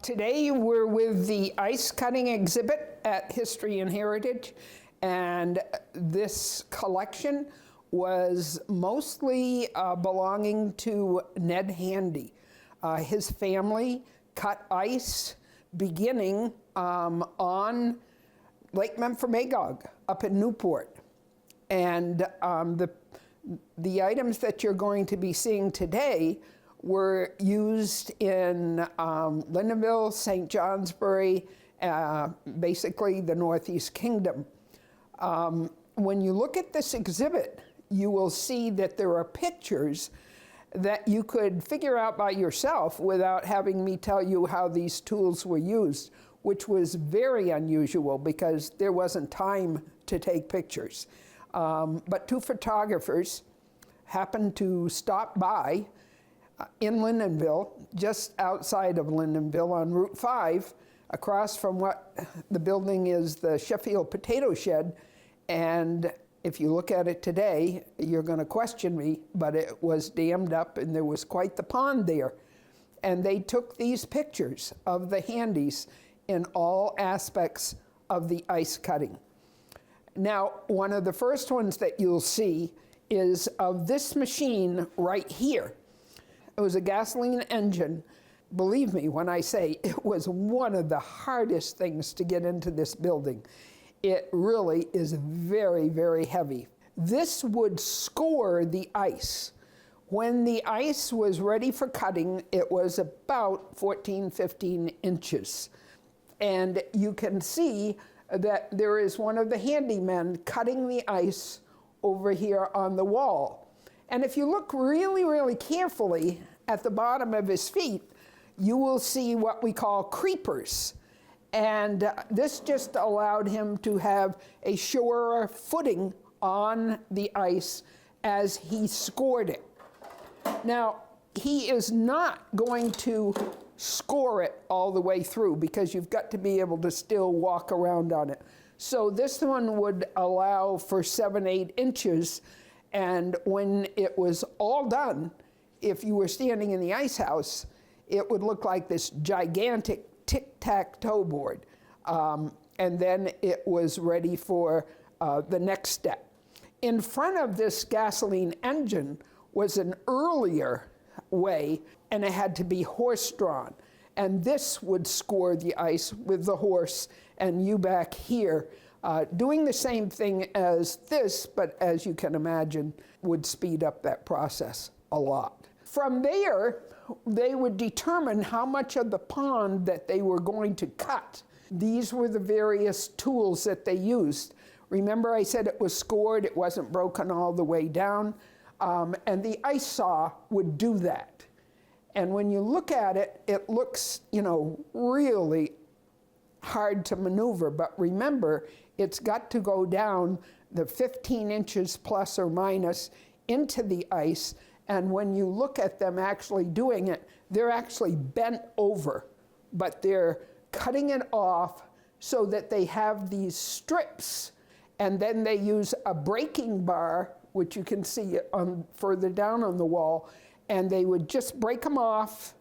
Today we're with the ice cutting exhibit at History and Heritage, and this collection was mostly belonging to Ned Handy. His family cut ice beginning on Lake Memphremagog up in Newport. And the items that you're going to be seeing today were used in Lyndonville, St. Johnsbury, basically the Northeast Kingdom. When you look at this exhibit, you will see that there are pictures that you could figure out by yourself without having me tell you how these tools were used, which was very unusual because there wasn't time to take pictures. But two photographers happened to stop by in Lyndonville, just outside of Lyndonville on Route 5, across from what the building is the Sheffield Potato Shed. And if you look at it today, you're going to question me, but it was dammed up and there was quite the pond there. And they took these pictures of the Handys in all aspects of the ice cutting. Now, one of the first ones that you'll see is of this machine right here. It was a gasoline engine. Believe me when I say it was one of the hardest things to get into this building. It really is very, very heavy. This would score the ice. When the ice was ready for cutting, it was about 14, 15 inches. And you can see that there is one of the handymen cutting the ice over here on the wall. And if you look really, really carefully at the bottom of his feet, you will see what we call creepers. And this just allowed him to have a surer footing on the ice as he scored it. Now, he is not going to score it all the way through because you've got to be able to still walk around on it. So this one would allow for 7, 8 inches. And when it was all done, if you were standing in the ice house, it would look like this gigantic tic-tac-toe board. And then it was ready for the next step. In front of this gasoline engine was an earlier way, and it had to be horse-drawn. And this would score the ice with the horse, and you back here doing the same thing as this, but as you can imagine, would speed up that process a lot. From there, they would determine how much of the pond that they were going to cut. These were the various tools that they used. Remember I said it was scored, it wasn't broken all the way down, and the ice saw would do that. And when you look at it, it looks, really hard to maneuver, but remember, it's got to go down the 15 inches plus or minus into the ice, and when you look at them actually doing it, they're actually bent over, but they're cutting it off so that they have these strips, and then they use a breaking bar, which you can see further down on the wall, and they would just break them off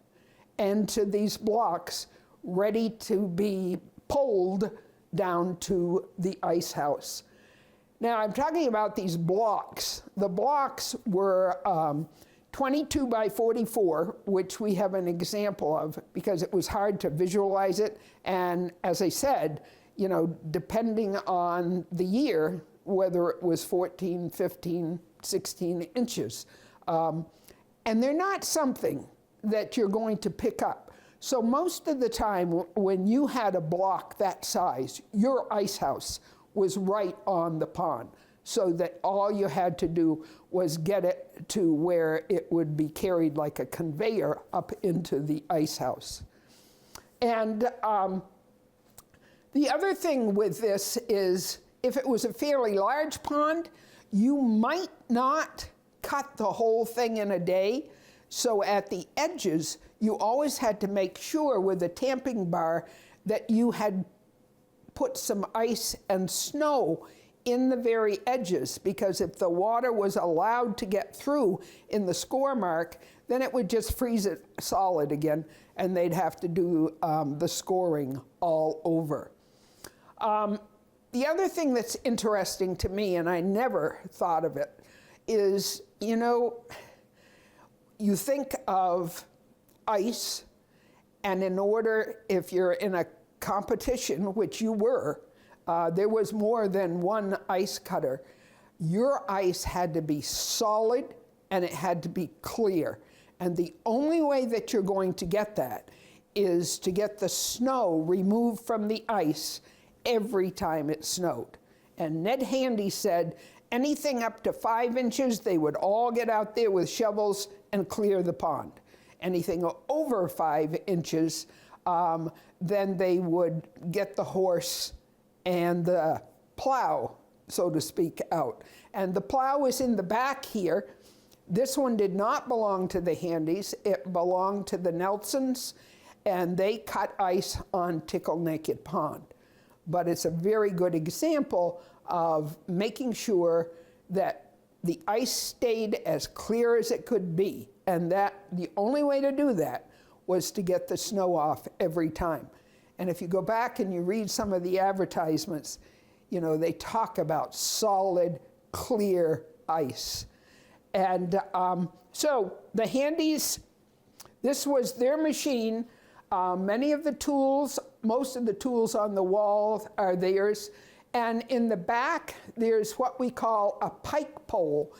into these blocks ready to be poled down to the ice house. Now I'm talking about these blocks. The blocks were 22 by 44, which we have an example of because it was hard to visualize it. And as I said, depending on the year, whether it was 14, 15, 16 inches. And they're not something that you're going to pick up. So most of the time when you had a block that size, your ice house was right on the pond, so that all you had to do was get it to where it would be carried like a conveyor up into the ice house. And the other thing with this is if it was a fairly large pond, you might not cut the whole thing in a day. So at the edges, you always had to make sure with a tamping bar that you had put some ice and snow in the very edges, because if the water was allowed to get through in the score mark, then it would just freeze it solid again, and they'd have to do the scoring all over. The other thing that's interesting to me, and I never thought of it, is, you know, you think of ice, and in order, if you're in a competition, which you were, there was more than one ice cutter, your ice had to be solid and it had to be clear. And the only way that you're going to get that is to get the snow removed from the ice every time it snowed. And Ned Handy said anything up to 5 inches, they would all get out there with shovels and clear the pond. Anything over 5 inches, then they would get the horse and the plow, so to speak, out. And the plow is in the back here. This one did not belong to the Handys. It belonged to the Nelsons, and they cut ice on Tickle Naked Pond. But it's a very good example of making sure that the ice stayed as clear as it could be, and that the only way to do that was to get the snow off every time. And if you go back and you read some of the advertisements, you know, they talk about solid, clear ice. And so the Handys, this was their machine. Many of the tools, most of the tools on the wall are theirs. And in the back, there's what we call a pike pole,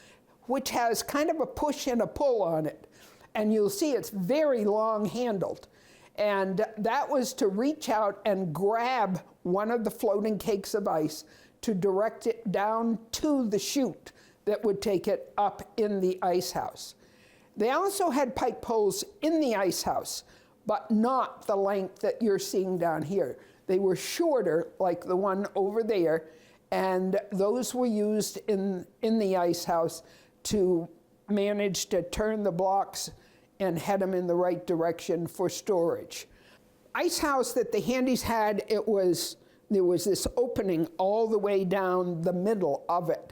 which has kind of a push and a pull on it. And you'll see it's very long handled. And that was to reach out and grab one of the floating cakes of ice to direct it down to the chute that would take it up in the ice house. They also had pike poles in the ice house, but not the length that you're seeing down here. They were shorter, like the one over there, and those were used in the ice house to manage to turn the blocks and head them in the right direction for storage. Ice house that the Handys had, there was this opening all the way down the middle of it,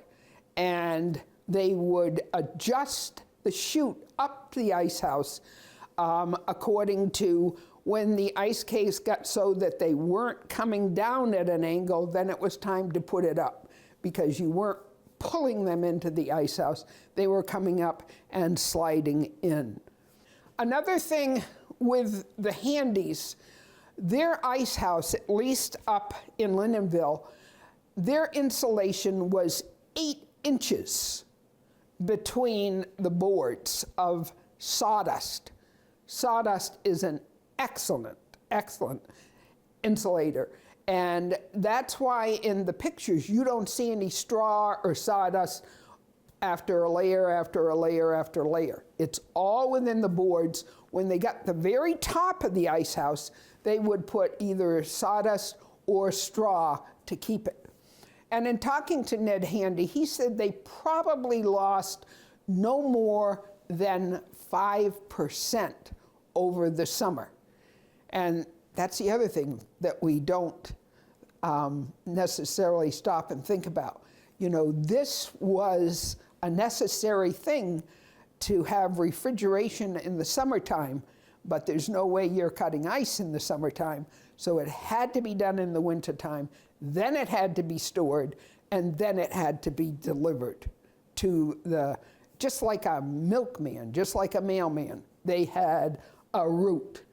and they would adjust the chute up the ice house according to when the ice cakes got so that they weren't coming down at an angle, then it was time to put it up, because you weren't pulling them into the ice house. They were coming up and sliding in. Another thing with the Handys, their ice house, at least up in Lindenville, their insulation was 8 inches between the boards of sawdust. Sawdust is an excellent insulator. And that's why in the pictures you don't see any straw or sawdust after a layer, after a layer, after a layer. It's all within the boards. When they got the very top of the ice house, they would put either sawdust or straw to keep it. And in talking to Ned Handy, he said they probably lost no more than 5% over the summer. And that's the other thing that we don't necessarily stop and think about. You know, this was a necessary thing to have refrigeration in the summertime, but there's no way you're cutting ice in the summertime, so it had to be done in the wintertime, then it had to be stored, and then it had to be delivered to just like a milkman, just like a mailman. They had a route.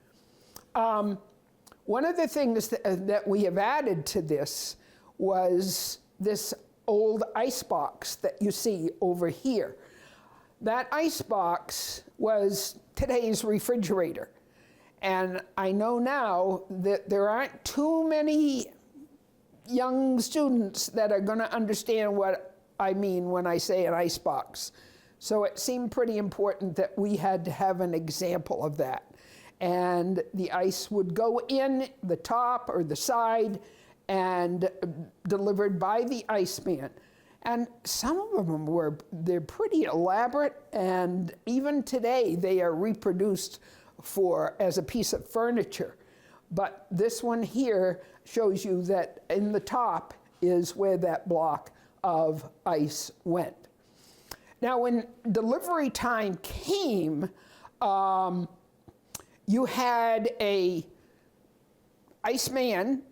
One of the things that we have added to this was this old ice box that you see over here. That ice box was today's refrigerator. And I know now that there aren't too many young students that are going to understand what I mean when I say an ice box. So it seemed pretty important that we had to have an example of that. And the ice would go in the top or the side and delivered by the iceman. And some of them they're pretty elaborate, and even today they are reproduced as a piece of furniture. But this one here shows you that in the top is where that block of ice went. Now, when delivery time came, you had a iceman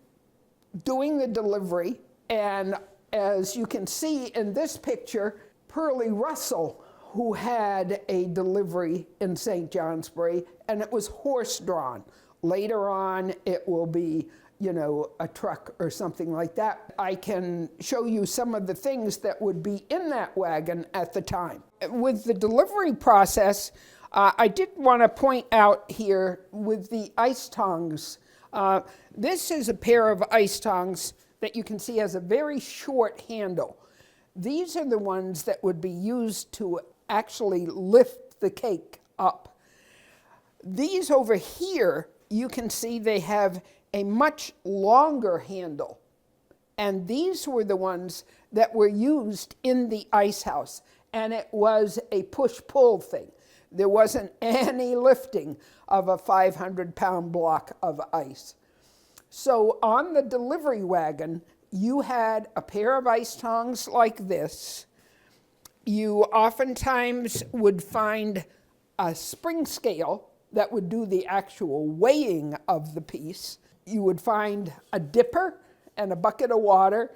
doing the delivery, and as you can see in this picture, Pearlie Russell, who had a delivery in St. Johnsbury, and it was horse-drawn. Later on, it will be, you know, a truck or something like that. I can show you some of the things that would be in that wagon at the time. With the delivery process, I did want to point out here with the ice tongs. This is a pair of ice tongs that you can see has a very short handle. These are the ones that would be used to actually lift the cake up. These over here, you can see they have a much longer handle. And these were the ones that were used in the ice house. And it was a push-pull thing. There wasn't any lifting of a 500-pound block of ice. So on the delivery wagon, you had a pair of ice tongs like this. You oftentimes would find a spring scale that would do the actual weighing of the piece. You would find a dipper and a bucket of water.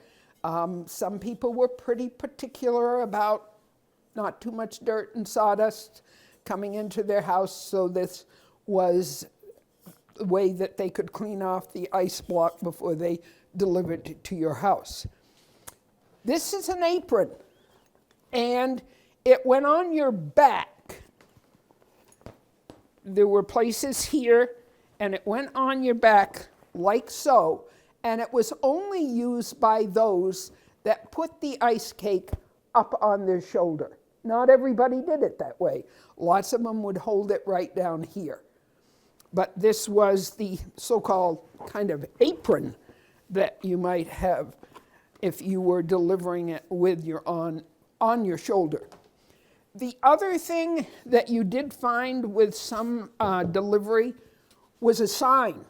Some people were pretty particular about not too much dirt and sawdust coming into their house, so this was the way that they could clean off the ice block before they delivered it to your house. This is an apron, and it went on your back. There were places here, and it went on your back like so, and it was only used by those that put the ice cake up on their shoulder. Not everybody did it that way. Lots of them would hold it right down here. But this was the so-called kind of apron that you might have if you were delivering it with your on your shoulder. The other thing that you did find with some delivery was a sign.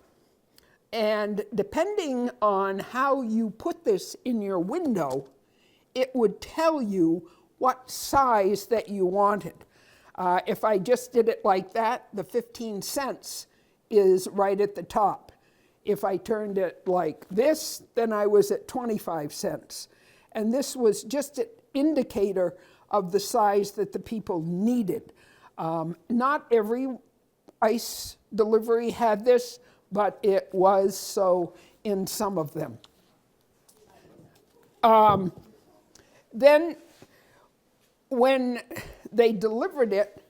And depending on how you put this in your window, it would tell you what size that you wanted. If I just did it like that, the 15 cents is right at the top. If I turned it like this, then I was at 25 cents. And this was just an indicator of the size that the people needed. Not every ice delivery had this, but it was so in some of them. Then when they delivered it,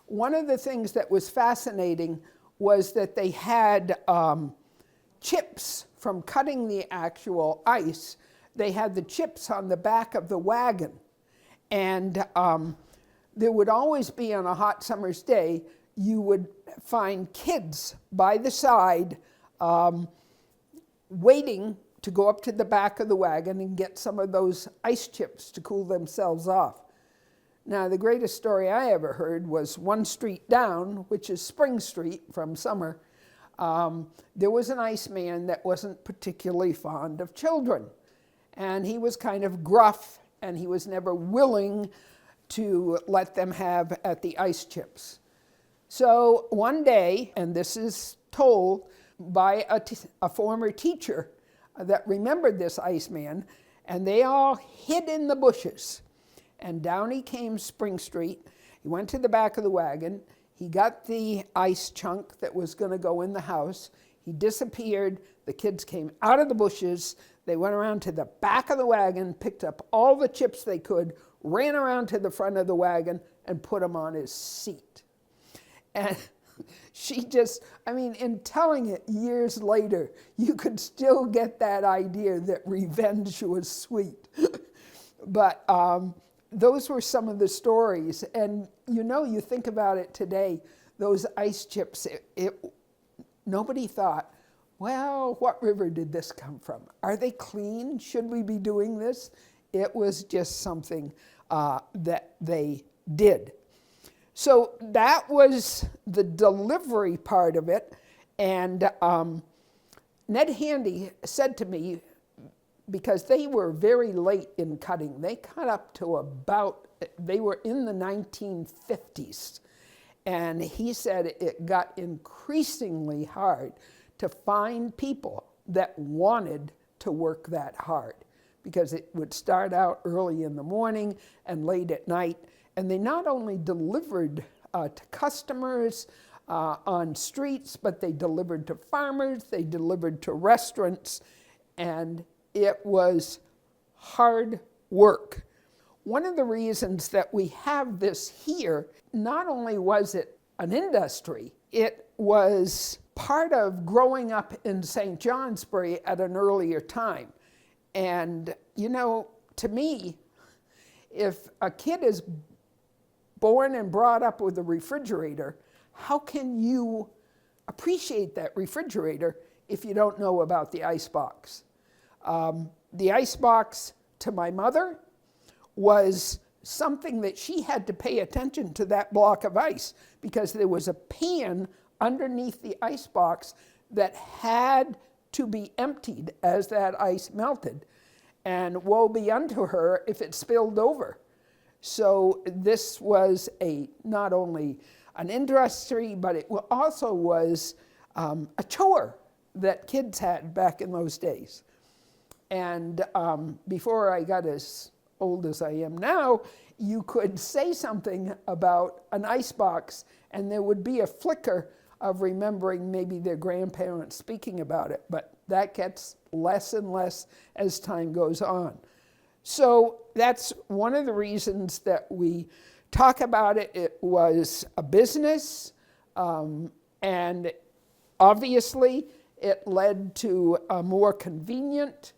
one of the things that was fascinating was that they had chips from cutting the actual ice. They had the chips on the back of the wagon. And there would always be, on a hot summer's day, you would find kids by the side waiting to go up to the back of the wagon and get some of those ice chips to cool themselves off. Now, the greatest story I ever heard was one street down, which is Spring Street from Summer. There was an iceman that wasn't particularly fond of children. And he was kind of gruff, and he was never willing to let them have at the ice chips. So one day, and this is told by a former teacher that remembered this iceman, and they all hid in the bushes. And down he came Spring Street. He went to the back of the wagon. He got the ice chunk that was going to go in the house. He disappeared. The kids came out of the bushes. They went around to the back of the wagon, picked up all the chips they could, ran around to the front of the wagon, and put them on his seat. And she just, I mean, in telling it years later, you could still get that idea that revenge was sweet. But those were some of the stories. And you know, you think about it today, those ice chips, nobody thought, well, what river did this come from? Are they clean? Should we be doing this? It was just something that they did. So that was the delivery part of it. And Ned Handy said to me, because they were very late in cutting. They cut up to they were in the 1950s. And he said it got increasingly hard to find people that wanted to work that hard, because it would start out early in the morning and late at night. And they not only delivered to customers on streets, but they delivered to farmers, they delivered to restaurants, and it was hard work. One of the reasons that we have this here, not only was it an industry, it was part of growing up in St. Johnsbury at an earlier time. And, you know, to me, if a kid is born and brought up with a refrigerator, how can you appreciate that refrigerator if you don't know about the icebox? The icebox, to my mother, was something that she had to pay attention to, that block of ice, because there was a pan underneath the icebox that had to be emptied as that ice melted. And woe be unto her if it spilled over. So this was not only an industry, but it also was a chore that kids had back in those days. And before I got as old as I am now, you could say something about an icebox and there would be a flicker of remembering maybe their grandparents speaking about it, but that gets less and less as time goes on. So that's one of the reasons that we talk about it. It was a business, and obviously it led to a more convenient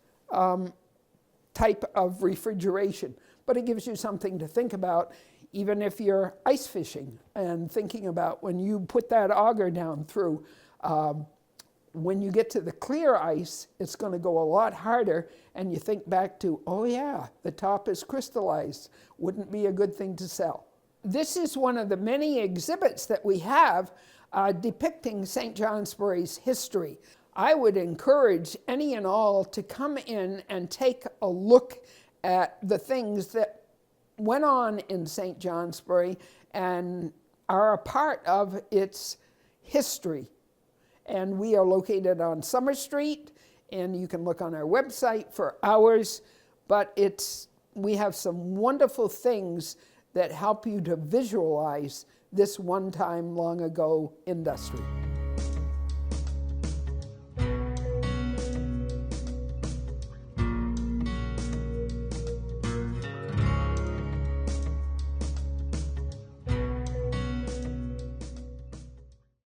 type of refrigeration. But it gives you something to think about, even if you're ice fishing and thinking about when you put that auger down through. When you get to the clear ice, it's going to go a lot harder, and you think back to, oh yeah, the top is crystallized. Wouldn't be a good thing to sell. This is one of the many exhibits that we have depicting St. Johnsbury's history. I would encourage any and all to come in and take a look at the things that went on in St. Johnsbury and are a part of its history. And we are located on Summer Street, and you can look on our website for hours, but we have some wonderful things that help you to visualize this one-time long ago industry.